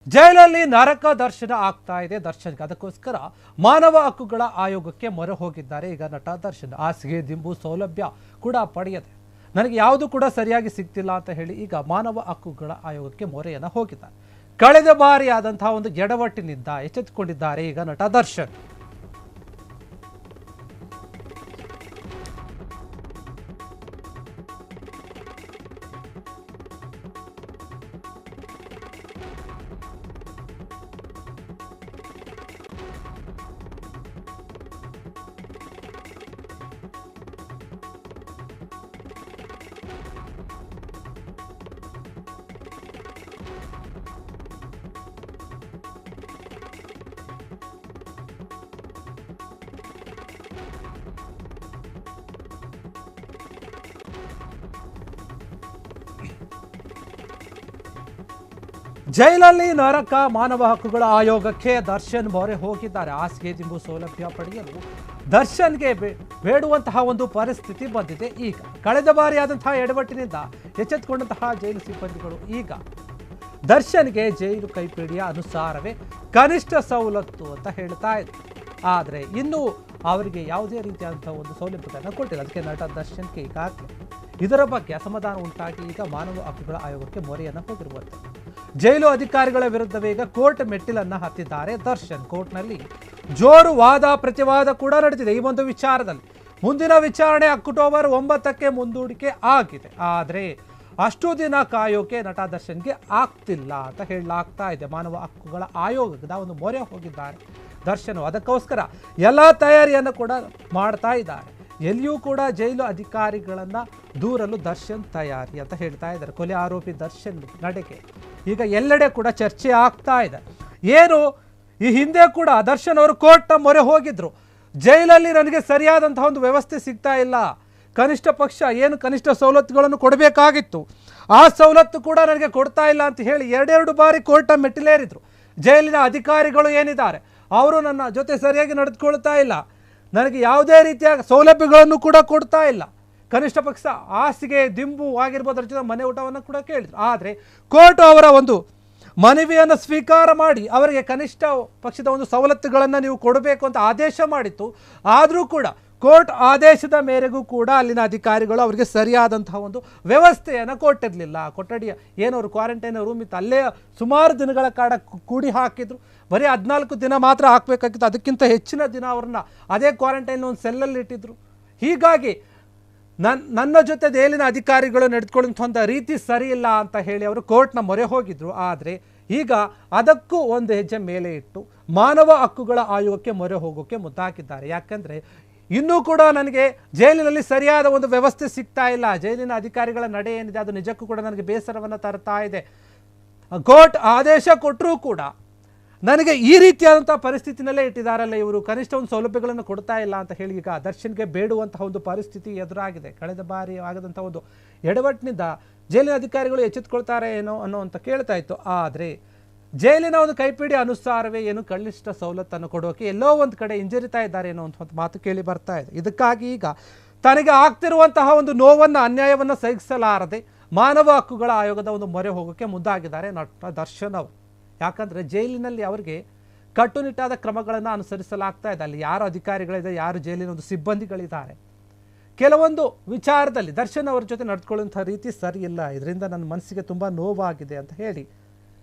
ಜೈಲಲ್ಲಿ ನರಕ ದರ್ಶನ ಆಗ್ತಾ ಇದೆ ದರ್ಶನ್ಗೆ. ಅದಕ್ಕೋಸ್ಕರ ಮಾನವ ಹಕ್ಕುಗಳ ಆಯೋಗಕ್ಕೆ ಮೊರೆ ಹೋಗಿದ್ದಾರೆ ಈಗ ನಟ ದರ್ಶನ್. ಹಾಸಿಗೆ ದಿಂಬು ಸೌಲಭ್ಯ ಕೂಡ ಪಡೆಯದೆ ನನಗೆ ಯಾವುದು ಕೂಡ ಸರಿಯಾಗಿ ಸಿಗ್ತಿಲ್ಲ ಅಂತ ಹೇಳಿ ಈಗ ಮಾನವ ಹಕ್ಕುಗಳ ಆಯೋಗಕ್ಕೆ ಮೊರೆಯನ್ನು ಹೋಗಿದ್ದಾರೆ. ಕಳೆದ ಬಾರಿ ಆದಂತಹ ಒಂದು ಎಡವಟ್ಟಿನಿಂದ ಎಚ್ಚೆತ್ತುಕೊಂಡಿದ್ದಾರೆ ಈಗ ನಟ ದರ್ಶನ್. ಜೈಲಲ್ಲಿ ನರಕ ಮಾನವ ಹಕ್ಕುಗಳ ಆಯೋಗಕ್ಕೆ ದರ್ಶನ್ ಮೊರೆ ಹೋಗಿದ್ದಾರೆ. ಹಾಸಿಗೆ ದಿಂಬು ಸೌಲಭ್ಯ ಪಡೆಯಲು ದರ್ಶನ್ಗೆ ಬೇಡುವಂತಹ ಒಂದು ಪರಿಸ್ಥಿತಿ ಬಂದಿದೆ. ಈಗ ಕಳೆದ ಬಾರಿ ಆದಂತಹ ಎಡವಟ್ಟಿನಿಂದ ಎಚ್ಚೆತ್ತುಕೊಂಡಂತಹ ಜೈಲು ಸಿಬ್ಬಂದಿಗಳು ಈಗ ದರ್ಶನ್ಗೆ ಜೈಲು ಕೈಪಿಡಿಯ ಅನುಸಾರವೇ ಕನಿಷ್ಠ ಸವಲತ್ತು ಅಂತ ಹೇಳ್ತಾ ಇದೆ. ಆದರೆ ಇನ್ನೂ ಅವರಿಗೆ ಯಾವುದೇ ರೀತಿಯಾದಂತಹ ಒಂದು ಸೌಲಭ್ಯಗಳನ್ನು ಕೊಟ್ಟಿಲ್ಲ. ಅದಕ್ಕೆ ನಟ ದರ್ಶನ್ಗೆ ಈಗಾಗಲೇ ಇದರ ಬಗ್ಗೆ ಅಸಮಾಧಾನ ಉಂಟಾಗಿ ಈಗ ಮಾನವ ಹಕ್ಕುಗಳ ಆಯೋಗಕ್ಕೆ ಮೊರೆಯನ್ನು ಹೋಗಿರುವಂಥದ್ದು. ಜೈಲು ಅಧಿಕಾರಿಗಳ ವಿರುದ್ಧವೇ ಈಗ ಕೋರ್ಟ್ ಮೆಟ್ಟಿಲನ್ನು ಹತ್ತಿದ್ದಾರೆ ದರ್ಶನ್. ಕೋರ್ಟ್ನಲ್ಲಿ ಜೋರು ವಾದ ಪ್ರತಿವಾದ ಕೂಡ ನಡೆದಿದೆ ಈ ಒಂದು ವಿಚಾರದಲ್ಲಿ. ಮುಂದಿನ ವಿಚಾರಣೆ ಅಕ್ಟೋಬರ್ 9ಕ್ಕೆ ಮುಂದೂಡಿಕೆ ಆಗಿದೆ. ಆದರೆ ಅಷ್ಟು ದಿನ ಕಾಯೋಕೆ ನಟ ದರ್ಶನ್ಗೆ ಆಗ್ತಿಲ್ಲ ಅಂತ ಹೇಳಲಾಗ್ತಾ ಇದೆ. ಮಾನವ ಹಕ್ಕುಗಳ ಆಯೋಗದ ಒಂದು ಮೊರೆ ಹೋಗಿದ್ದಾರೆ ದರ್ಶನ್. ಅದಕ್ಕೋಸ್ಕರ ಎಲ್ಲ ತಯಾರಿಯನ್ನು ಕೂಡ ಮಾಡ್ತಾ ಇದ್ದಾರೆ. ಎಲ್ಲಿಯೂ ಕೂಡ ಜೈಲು ಅಧಿಕಾರಿಗಳನ್ನು ದೂರಲು ದರ್ಶನ್ ತಯಾರಿ ಅಂತ ಹೇಳ್ತಾ ಇದ್ದಾರೆ. ಕೊಲೆ ಆರೋಪಿ ದರ್ಶನ್ ನಡೆಗೆ ಈಗ ಎಲ್ಲೆಡೆ ಕೂಡ ಚರ್ಚೆ ಆಗ್ತಾ ಇದೆ. ಏನು ಈ ಹಿಂದೆ ಕೂಡ ದರ್ಶನ್ ಅವರು ಕೋರ್ಟ್ನ ಮೊರೆ ಹೋಗಿದ್ರು. ಜೈಲಲ್ಲಿ ನನಗೆ ಸರಿಯಾದಂತಹ ಒಂದು ವ್ಯವಸ್ಥೆ ಸಿಗ್ತಾ ಇಲ್ಲ, ಕನಿಷ್ಠ ಪಕ್ಷ ಏನು ಕನಿಷ್ಠ ಸವಲತ್ತುಗಳನ್ನು ಕೊಡಬೇಕಾಗಿತ್ತು ಆ ಸವಲತ್ತು ಕೂಡ ನನಗೆ ಕೊಡ್ತಾ ಇಲ್ಲ ಅಂತ ಹೇಳಿ ಎರಡೆರಡು ಬಾರಿ ಕೋರ್ಟ್ನ ಮೆಟ್ಟಿಲೇರಿದ್ರು. ಜೈಲಿನ ಅಧಿಕಾರಿಗಳು ಏನಿದ್ದಾರೆ ಅವರು ನನ್ನ ಜೊತೆ ಸರಿಯಾಗಿ ನಡೆದುಕೊಳ್ತಾ ಇಲ್ಲ, ನನಗೆ ಯಾವುದೇ ರೀತಿಯ ಸೌಲಭ್ಯಗಳನ್ನು ಕೂಡ ಕೊಡ್ತಾ ಇಲ್ಲ, ಕನಿಷ್ಠ ಪಕ್ಷ ಹಾಸಿಗೆ ದಿಂಬು ಆಗಿರ್ಬೋದು, ಅದರ ಜೊತೆ ಮನೆ ಊಟವನ್ನು ಕೂಡ ಕೇಳಿದ್ರು. ಆದರೆ ಕೋರ್ಟ್ ಅವರ ಒಂದು ಮನವಿಯನ್ನು ಸ್ವೀಕಾರ ಮಾಡಿ ಅವರಿಗೆ ಕನಿಷ್ಠ ಪಕ್ಷದ ಒಂದು ಸವಲತ್ತುಗಳನ್ನು ನೀವು ಕೊಡಬೇಕು ಅಂತ ಆದೇಶ ಮಾಡಿತ್ತು. ಆದರೂ ಕೂಡ ಕೋರ್ಟ್ ಆದೇಶದ ಮೇರೆಗೂ ಕೂಡ ಅಲ್ಲಿನ ಅಧಿಕಾರಿಗಳು ಅವರಿಗೆ ಸರಿಯಾದಂತಹ ಒಂದು ವ್ಯವಸ್ಥೆಯನ್ನು ಕೊಟ್ಟಿರಲಿಲ್ಲ. ಕೊಠಡಿಯ ಏನವರು ಕ್ವಾರಂಟೈನ್ ರೂಮ್ ಇತ್ತು, ಅಲ್ಲೇ ಸುಮಾರು ದಿನಗಳ ಕಾಲ ಕೂಡಿ ಹಾಕಿದ್ರು. ಬರೀ 14 ದಿನ ಮಾತ್ರ ಹಾಕಬೇಕಾಗಿತ್ತು, ಅದಕ್ಕಿಂತ ಹೆಚ್ಚಿನ ದಿನ ಅವ್ರನ್ನ ಅದೇ ಕ್ವಾರಂಟೈನ್ ಒಂದು ಸೆಲ್ಲಲ್ಲಿ ಇಟ್ಟಿದ್ರು. ಹೀಗಾಗಿ ನನ್ನ ಜೊತೆ ಜೈಲಿನ ಅಧಿಕಾರಿಗಳು ನಡೆದುಕೊಳ್ಳುವಂಥ ರೀತಿ ಸರಿಯಿಲ್ಲ ಅಂತ ಹೇಳಿ ಅವರು ಕೋರ್ಟ್ನ ಮೊರೆ ಹೋಗಿದ್ರು. ಆದರೆ ಈಗ ಅದಕ್ಕೂ ಒಂದು ಹೆಜ್ಜೆ ಮೇಲೆ ಇಟ್ಟು ಮಾನವ ಹಕ್ಕುಗಳ ಆಯೋಗಕ್ಕೆ ಮೊರೆ ಹೋಗೋಕ್ಕೆ ಮುಂದಾಕಿದ್ದಾರೆ. ಯಾಕಂದರೆ ಇನ್ನೂ ಕೂಡ ನನಗೆ ಜೈಲಿನಲ್ಲಿ ಸರಿಯಾದ ಒಂದು ವ್ಯವಸ್ಥೆ ಸಿಗ್ತಾ ಇಲ್ಲ, ಜೈಲಿನ ಅಧಿಕಾರಿಗಳ ನಡೆ ಏನಿದೆ ಅದು ನಿಜಕ್ಕೂ ಕೂಡ ನನಗೆ ಬೇಸರವನ್ನು ತರ್ತಾ ಇದೆ. ಕೋರ್ಟ್ ಆದೇಶ ಕೊಟ್ಟರೂ ಕೂಡ ನನಗೆ ಈ ರೀತಿಯಾದಂಥ ಪರಿಸ್ಥಿತಿನಲ್ಲೇ ಇಟ್ಟಿದ್ದಾರಲ್ಲ ಇವರು, ಕನಿಷ್ಠ ಒಂದು ಸೌಲಭ್ಯಗಳನ್ನು ಕೊಡ್ತಾ ಇಲ್ಲ ಅಂತ ಹೇಳಿ ಈಗ ದರ್ಶನ್ಗೆ ಬೇಡುವಂತಹ ಒಂದು ಪರಿಸ್ಥಿತಿ ಎದುರಾಗಿದೆ. ಕಳೆದ ಬಾರಿ ಆಗದಂಥ ಒಂದು ಎಡವಟ್ಟಿನಿಂದ ಜೈಲಿನ ಅಧಿಕಾರಿಗಳು ಎಚ್ಚೆತ್ತುಕೊಳ್ತಾರೆ ಏನೋ ಅನ್ನೋಂತ ಕೇಳ್ತಾ ಇತ್ತು. ಆದರೆ ಜೈಲಿನ ಒಂದು ಕೈಪಿಡಿ ಅನುಸಾರವೇ ಏನು ಕನಿಷ್ಠ ಸವಲತ್ತನ್ನು ಕೊಡೋಕೆ ಎಲ್ಲೋ ಒಂದು ಕಡೆ ಹಿಂಜರಿತಾ ಇದ್ದಾರೆ ಅನ್ನೋ ಒಂದು ಮಾತು ಕೇಳಿ ಬರ್ತಾ ಇದೆ. ಇದಕ್ಕಾಗಿ ಈಗ ತನಗೆ ಆಗ್ತಿರುವಂತಹ ಒಂದು ನೋವನ್ನು ಅನ್ಯಾಯವನ್ನು ಸಹಿಸಲಾರದೆ ಮಾನವ ಹಕ್ಕುಗಳ ಆಯೋಗದ ಒಂದು ಮೊರೆ ಹೋಗೋಕ್ಕೆ ಮುಂದಾಗಿದ್ದಾರೆ ನಟ ದರ್ಶನ್ ಅವರು. ಯಾಕಂದರೆ ಜೈಲಿನಲ್ಲಿ ಅವರಿಗೆ ಕಟ್ಟುನಿಟ್ಟಾದ ಕ್ರಮಗಳನ್ನು ಅನುಸರಿಸಲಾಗ್ತಾ ಇದೆ. ಅಲ್ಲಿ ಯಾರು ಅಧಿಕಾರಿಗಳಿದೆ, ಯಾರು ಜೈಲಿನ ಒಂದು ಸಿಬ್ಬಂದಿಗಳಿದ್ದಾರೆ, ಕೆಲವೊಂದು ವಿಚಾರದಲ್ಲಿ ದರ್ಶನ್ ಅವರ ಜೊತೆ ನಡೆದುಕೊಳ್ಳುವಂಥ ರೀತಿ ಸರಿ ಇಲ್ಲ, ಇದರಿಂದ ನನ್ನ ಮನಸ್ಸಿಗೆ ತುಂಬ ನೋವಾಗಿದೆ ಅಂತ ಹೇಳಿ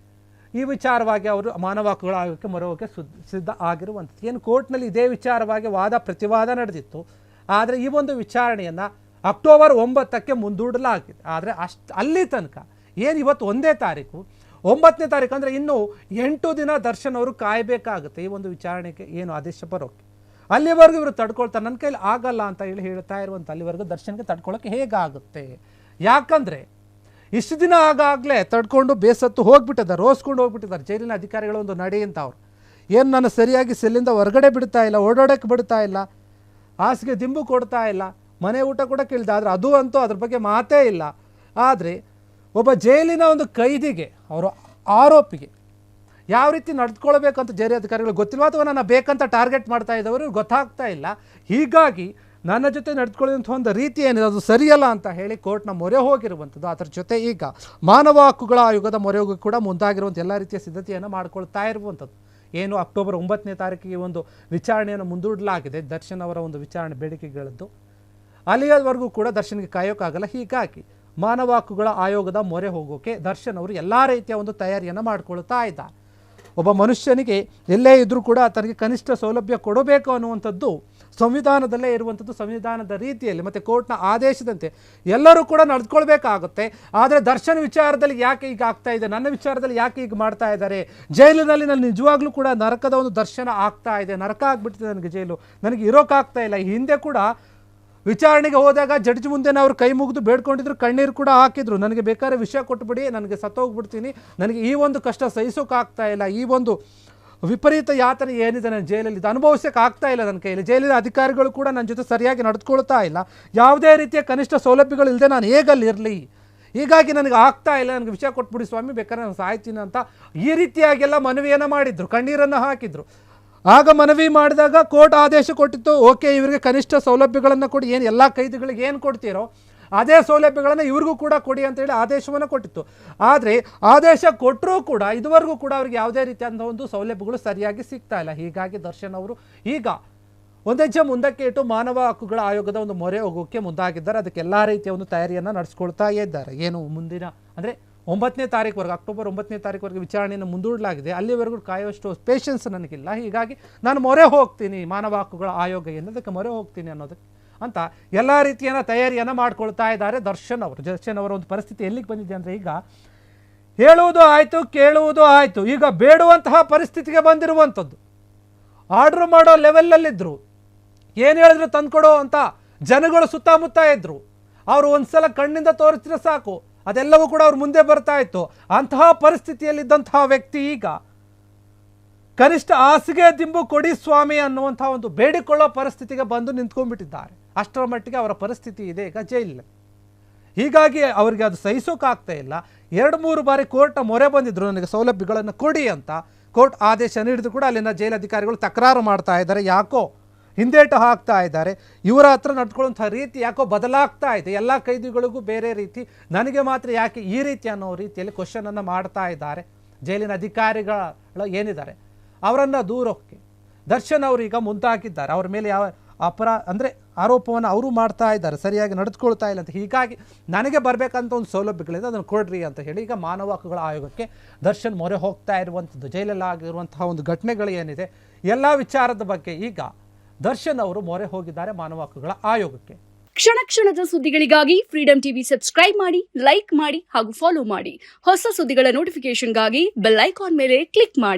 ಈ ವಿಚಾರವಾಗಿ ಅವರು ಮಾನವ ಹಕ್ಕುಗಳ ಆಯೋಗಕ್ಕೆ ಮೊರೆ ಹೋಗೋಕ್ಕೆ ಸಿದ್ಧ ಆಗಿರುವಂಥದ್ದು. ಏನು ಕೋರ್ಟ್ನಲ್ಲಿ ಇದೇ ವಿಚಾರವಾಗಿ ವಾದ ಪ್ರತಿವಾದ ನಡೆದಿತ್ತು. ಆದರೆ ಈ ಒಂದು ವಿಚಾರಣೆಯನ್ನು ಅಕ್ಟೋಬರ್ 9ಕ್ಕೆ ಮುಂದೂಡಲಾಗಿದೆ. ಆದರೆ ಅಲ್ಲಿ ತನಕ ಏನು ಇವತ್ತು 1ನೇ ತಾರೀಕು, 9ನೇ ತಾರೀಕು ಅಂದರೆ ಇನ್ನೂ 8 ದಿನ ದರ್ಶನ್ ಅವರು ಕಾಯಬೇಕಾಗುತ್ತೆ ಈ ಒಂದು ವಿಚಾರಣೆಗೆ ಏನು ಆದೇಶ ಬರೋಕ್ಕೆ. ಅಲ್ಲಿವರೆಗೂ ಇವರು ತಡ್ಕೊಳ್ತಾರೆ, ನನ್ನ ಕೈಲಿ ಆಗಲ್ಲ ಅಂತ ಹೇಳಿ ಹೇಳ್ತಾ ಇರುವಂಥ ಅಲ್ಲಿವರೆಗೂ ದರ್ಶನ್ಗೆ ತಡ್ಕೊಳ್ಳೋಕ್ಕೆ ಹೇಗಾಗುತ್ತೆ? ಯಾಕಂದರೆ ಇಷ್ಟು ದಿನ ಆಗಾಗಲೇ ತಡ್ಕೊಂಡು ಬೇಸತ್ತು ಹೋಗ್ಬಿಟ್ಟಿದ್ದಾರೆ, ರೋಸ್ಕೊಂಡು ಹೋಗ್ಬಿಟ್ಟಿದ್ದಾರೆ ಜೈಲಿನ ಅಧಿಕಾರಿಗಳ ಒಂದು ನಡೆಯಿಂದ. ಅವರು ಏನು ನಾನು ಸರಿಯಾಗಿ ಸೆಲ್ಲಿಂದ ಹೊರಗಡೆ ಬಿಡ್ತಾ ಇಲ್ಲ, ಓಡಾಡೋಕ್ಕೆ ಬಿಡ್ತಾ ಇಲ್ಲ, ಹಾಸಿಗೆ ದಿಂಬು ಕೊಡ್ತಾ ಇಲ್ಲ, ಮನೆ ಊಟ ಕೂಡ ಕೇಳಿದೆ, ಆದರೆ ಅದು ಅಂತೂ ಅದ್ರ ಬಗ್ಗೆ ಮಾತೇ ಇಲ್ಲ. ಆದರೆ ಒಬ್ಬ ಜೈಲಿನ ಒಂದು ಕೈದಿಗೆ, ಅವರು ಆರೋಪಿಗೆ ಯಾವ ರೀತಿ ನಡೆದುಕೊಳ್ಬೇಕಂತ ಜೈಲು ಅಧಿಕಾರಿಗಳು ಗೊತ್ತಿಲ್ಲ, ಅಥವಾ ನಾನು ಬೇಕಂತ ಟಾರ್ಗೆಟ್ ಮಾಡ್ತಾ ಇದ್ದವರು ಗೊತ್ತಾಗ್ತಾ ಇಲ್ಲ. ಹೀಗಾಗಿ ನನ್ನ ಜೊತೆ ನಡೆದುಕೊಳ್ಳುವಂಥ ಒಂದು ರೀತಿ ಏನಿದೆ ಅದು ಸರಿಯಲ್ಲ ಅಂತ ಹೇಳಿ ಕೋರ್ಟ್ನ ಮೊರೆ ಹೋಗಿರುವಂಥದ್ದು. ಅದರ ಜೊತೆ ಈಗ ಮಾನವ ಹಕ್ಕುಗಳ ಆಯೋಗದ ಮೊರೆ ಹೋಗಿ ಕೂಡ ಮುಂದಾಗಿರುವಂಥ ಎಲ್ಲ ರೀತಿಯ ಸಿದ್ಧತೆಯನ್ನು ಮಾಡ್ಕೊಳ್ತಾ ಇರುವಂಥದ್ದು. ಏನು ಅಕ್ಟೋಬರ್ 9ನೇ ತಾರೀಕಿಗೆ ಒಂದು ವಿಚಾರಣೆಯನ್ನು ಮುಂದೂಡಲಾಗಿದೆ, ದರ್ಶನ್ ಅವರ ಒಂದು ವಿಚಾರಣೆ ಬೇಡಿಕೆಗಳದ್ದು. ಅಲ್ಲಿಯವರೆಗೂ ಕೂಡ ದರ್ಶನ್ಗೆ ಕಾಯೋಕ್ಕಾಗಲ್ಲ. ಹೀಗಾಗಿ ಮಾನವ ಹಕ್ಕುಗಳ ಆಯೋಗದ ಮೊರೆ ಹೋಗೋಕೆ ದರ್ಶನ್ ಅವರು ಎಲ್ಲ ರೀತಿಯ ಒಂದು ತಯಾರಿಯನ್ನು ಮಾಡಿಕೊಳ್ತಾ ಇದ್ದಾರೆ. ಒಬ್ಬ ಮನುಷ್ಯನಿಗೆ ಎಲ್ಲೇ ಇದ್ದರೂ ಕೂಡ ತನಗೆ ಕನಿಷ್ಠ ಸೌಲಭ್ಯ ಕೊಡಬೇಕು ಅನ್ನುವಂಥದ್ದು ಸಂವಿಧಾನದಲ್ಲೇ ಇರುವಂಥದ್ದು, ಸಂವಿಧಾನದ ರೀತಿಯಲ್ಲಿ ಮತ್ತು ಕೋರ್ಟ್ನ ಆದೇಶದಂತೆ ಎಲ್ಲರೂ ಕೂಡ ನಡೆದುಕೊಳ್ಬೇಕಾಗುತ್ತೆ. ಆದರೆ ದರ್ಶನ್ ವಿಚಾರದಲ್ಲಿ ಯಾಕೆ ಈಗ ಆಗ್ತಾ ಇದೆ, ನನ್ನ ವಿಚಾರದಲ್ಲಿ ಯಾಕೆ ಈಗ ಮಾಡ್ತಾ ಇದ್ದಾರೆ, ಜೈಲಿನಲ್ಲಿ ನಾನು ನಿಜವಾಗ್ಲೂ ಕೂಡ ನರಕದ ಒಂದು ದರ್ಶನ ಆಗ್ತಾ ಇದೆ, ನರಕ ಆಗಿಬಿಡ್ತಿದೆ ನನಗೆ ಜೈಲು, ನನಗೆ ಇರೋಕ್ಕಾಗ್ತಾ ಇಲ್ಲ. ಈ ಹಿಂದೆ ಕೂಡ ವಿಚಾರಣೆಗೆ ಹೋದಾಗ ಜಡ್ಜ್ ಮುಂದೆ ಅವ್ರು ಕೈ ಮುಗಿದು ಬೇಡ್ಕೊಂಡಿದ್ರು, ಕಣ್ಣೀರು ಕೂಡ ಹಾಕಿದ್ರು, ನನಗೆ ಬೇಕಾದ್ರೆ ವಿಷಯ ಕೊಟ್ಟುಬಿಡಿ, ನನಗೆ ಸತ್ತೋಗ್ಬಿಡ್ತೀನಿ, ನನಗೆ ಈ ಒಂದು ಕಷ್ಟ ಸಹಿಸೋಕ್ಕಾಗ್ತಾ ಇಲ್ಲ, ಈ ಒಂದು ವಿಪರೀತ ಯಾತನೆ ಏನಿದೆ ನನ್ನ ಜೈಲಲ್ಲಿ ಇದು ಅನುಭವಿಸೋಕೆ ಆಗ್ತಾ ಇಲ್ಲ ನನ್ನ ಕೈಯಲ್ಲಿ, ಜೈಲಿನ ಅಧಿಕಾರಿಗಳು ಕೂಡ ನನ್ನ ಜೊತೆ ಸರಿಯಾಗಿ ನಡೆದುಕೊಳ್ತಾ ಇಲ್ಲ, ಯಾವುದೇ ರೀತಿಯ ಕನಿಷ್ಠ ಸೌಲಭ್ಯಗಳು ಇಲ್ಲದೆ ನಾನು ಹೇಗಲ್ಲಿರಲಿ, ಹೀಗಾಗಿ ನನಗೆ ಆಗ್ತಾ ಇಲ್ಲ, ನನಗೆ ವಿಷಯ ಕೊಟ್ಬಿಡಿ ಸ್ವಾಮಿ, ಬೇಕಾದ್ರೆ ನಾನು ಸಾಯ್ತೀನಿ ಅಂತ ಈ ರೀತಿಯಾಗೆಲ್ಲ ಮನವಿಯನ್ನು ಮಾಡಿದ್ರು, ಕಣ್ಣೀರನ್ನು ಹಾಕಿದ್ರು. ಆಗ ಮನವಿ ಮಾಡಿದಾಗ ಕೋರ್ಟ್ ಆದೇಶ ಕೊಟ್ಟಿತ್ತು, ಓಕೆ ಇವರಿಗೆ ಕನಿಷ್ಠ ಸೌಲಭ್ಯಗಳನ್ನು ಕೊಡಿ, ಏನು ಎಲ್ಲ ಕೈದಿಗಳಿಗೆ ಏನು ಕೊಡ್ತೀರೋ ಅದೇ ಸೌಲಭ್ಯಗಳನ್ನು ಇವ್ರಿಗೂ ಕೂಡ ಕೊಡಿ ಅಂತೇಳಿ ಆದೇಶವನ್ನು ಕೊಟ್ಟಿತ್ತು. ಆದರೆ ಆದೇಶ ಕೊಟ್ಟರೂ ಕೂಡ ಇದುವರೆಗೂ ಕೂಡ ಅವ್ರಿಗೆ ಯಾವುದೇ ರೀತಿಯಾದ ಒಂದು ಸೌಲಭ್ಯಗಳು ಸರಿಯಾಗಿ ಸಿಗ್ತಾ ಇಲ್ಲ. ಹೀಗಾಗಿ ದರ್ಶನ್ ಅವರು ಈಗ ಒಂದೆಜ್ಜೆ ಮುಂದಕ್ಕೆ ಇಟ್ಟು ಮಾನವ ಹಕ್ಕುಗಳ ಆಯೋಗದ ಒಂದು ಮೊರೆ ಹೋಗೋಕ್ಕೆ ಮುಂದಾಗಿದ್ದಾರೆ. ಅದಕ್ಕೆ ಎಲ್ಲ ರೀತಿಯ ಒಂದು ತಯಾರಿಯನ್ನು ನಡೆಸ್ಕೊಳ್ತಾ ಇದ್ದಾರೆ. ಏನು ಮುಂದಿನ ಅಂದರೆ 9ನೇ ತಾರೀಕುವರೆಗೆ, ಅಕ್ಟೋಬರ್ 9ನೇ ತಾರೀಕುವರೆಗೆ ವಿಚಾರಣೆಯನ್ನು ಮುಂದೂಡಲಾಗಿದೆ. ಅಲ್ಲಿವರೆಗೂ ಕಾಯುವಷ್ಟು ಪೇಷನ್ಸ್ ನನಗಿಲ್ಲ, ಹೀಗಾಗಿ ನಾನು ಮೊರೆ ಹೋಗ್ತೀನಿ, ಮಾನವ ಹಕ್ಕುಗಳ ಆಯೋಗ ಏನದಕ್ಕೆ ಮೊರೆ ಹೋಗ್ತೀನಿ ಅನ್ನೋದಕ್ಕೆ ಅಂತ ಎಲ್ಲ ರೀತಿಯ ತಯಾರಿಯನ್ನು ಮಾಡ್ಕೊಳ್ತಾ ಇದ್ದಾರೆ ದರ್ಶನ್ ಅವರು. ದರ್ಶನ್ ಅವರ ಒಂದು ಪರಿಸ್ಥಿತಿ ಎಲ್ಲಿಗೆ ಬಂದಿದೆ ಅಂದರೆ ಈಗ ಹೇಳುವುದು ಆಯಿತು, ಕೇಳುವುದು ಆಯಿತು, ಈಗ ಬೇಡುವಂತಹ ಪರಿಸ್ಥಿತಿಗೆ ಬಂದಿರುವಂಥದ್ದು. ಆರ್ಡ್ರ್ ಮಾಡೋ ಲೆವೆಲ್ಲಲ್ಲಿದ್ದರು, ಏನು ಹೇಳಿದ್ರು ತಂದುಕೊಡೋ ಅಂತ ಜನಗಳು ಸುತ್ತಮುತ್ತ ಇದ್ದರು. ಅವರು ಒಂದು ಸಲ ಕಣ್ಣಿಂದ ತೋರಿಸಿದ್ರೆ ಸಾಕು, ಅದೆಲ್ಲವೂ ಕೂಡ ಅವ್ರ ಮುಂದೆ ಬರ್ತಾ ಇತ್ತು. ಅಂತಹ ಪರಿಸ್ಥಿತಿಯಲ್ಲಿದ್ದಂತಹ ವ್ಯಕ್ತಿ ಈಗ ಕನಿಷ್ಠ ಹಾಸಿಗೆ ದಿಂಬು ಕೊಡಿ ಸ್ವಾಮಿ ಅನ್ನುವಂಥ ಒಂದು ಬೇಡಿಕೊಳ್ಳೋ ಪರಿಸ್ಥಿತಿಗೆ ಬಂದು ನಿಂತ್ಕೊಂಡ್ಬಿಟ್ಟಿದ್ದಾರೆ. ಅಷ್ಟರ ಮಟ್ಟಿಗೆ ಅವರ ಪರಿಸ್ಥಿತಿ ಇದೆ ಈಗ ಜೈಲಿನಲ್ಲಿ. ಹೀಗಾಗಿ ಅವರಿಗೆ ಅದು ಸಹಿಸೋಕ್ಕಾಗ್ತಾ ಇಲ್ಲ. 2-3 ಬಾರಿ ಕೋರ್ಟ್ನ ಮೊರೆ ಬಂದಿದ್ರು, ನನಗೆ ಸೌಲಭ್ಯಗಳನ್ನು ಕೊಡಿ ಅಂತ. ಕೋರ್ಟ್ ಆದೇಶ ನೀಡಿದ್ರು ಕೂಡ ಅಲ್ಲಿನ ಜೈಲಧಿಕಾರಿಗಳು ತಕರಾರು ಮಾಡ್ತಾ ಇದ್ದಾರೆ, ಯಾಕೋ ಹಿಂದೇಟು ಹಾಕ್ತಾ ಇದ್ದಾರೆ. ಇವರ ಹತ್ರ ನಡ್ಕೊಳ್ಳುವಂಥ ರೀತಿ ಯಾಕೋ ಬದಲಾಗ್ತಾ ಇದೆ, ಎಲ್ಲ ಕೈದಿಗಳಿಗೂ ಬೇರೆ ರೀತಿ, ನನಗೆ ಮಾತ್ರ ಯಾಕೆ ಈ ರೀತಿ ಅನ್ನೋ ರೀತಿಯಲ್ಲಿ ಕ್ವಶನನ್ನು ಮಾಡ್ತಾ ಇದ್ದಾರೆ ಜೈಲಿನ ಅಧಿಕಾರಿಗಳು ಏನಿದ್ದಾರೆ ಅವರನ್ನು ದೂರೋಕ್ಕೆ ದರ್ಶನ್ ಅವರು ಈಗ ಮುಂದಾಕಿದ್ದಾರೆ. ಅವ್ರ ಮೇಲೆ ಯಾವ ಆರೋಪವನ್ನು ಅವರು ಮಾಡ್ತಾ ಇದ್ದಾರೆ, ಸರಿಯಾಗಿ ನಡೆದುಕೊಳ್ತಾ ಇಲ್ಲ ಅಂತ. ಹೀಗಾಗಿ ನನಗೆ ಬರಬೇಕಂತ ಒಂದು ಸೌಲಭ್ಯಗಳಿದೆ, ಅದನ್ನು ಕೊಡ್ರಿ ಅಂತ ಹೇಳಿ ಈಗ ಮಾನವ ಹಕ್ಕುಗಳ ಆಯೋಗಕ್ಕೆ ದರ್ಶನ್ ಮೊರೆ ಹೋಗ್ತಾ ಇರುವಂಥದ್ದು. ಜೈಲಲ್ಲಿ ಆಗಿರುವಂತಹ ಒಂದು ಘಟನೆಗಳು ಏನಿದೆ ಎಲ್ಲ ವಿಚಾರದ ಬಗ್ಗೆ ಈಗ ದರ್ಶನ್ ಅವರು ಮೊರೆ ಹೋಗಿದ್ದಾರೆ ಮಾನವ ಹಕ್ಕುಗಳ ಆಯೋಗಕ್ಕೆ. ಕ್ಷಣ ಕ್ಷಣದ ಸುದ್ದಿಗಳಿಗಾಗಿ ಫ್ರೀಡಂ ಟಿವಿ ಸಬ್ಸ್ಕ್ರೈಬ್ ಮಾಡಿ, ಲೈಕ್ ಮಾಡಿ ಹಾಗೂ ಫಾಲೋ ಮಾಡಿ. ಹೊಸ ಸುದ್ದಿಗಳ ನೋಟಿಫಿಕೇಶನ್ಗಾಗಿ ಬೆಲ್ ಐಕಾನ್ ಮೇಲೆ ಕ್ಲಿಕ್ ಮಾಡಿ.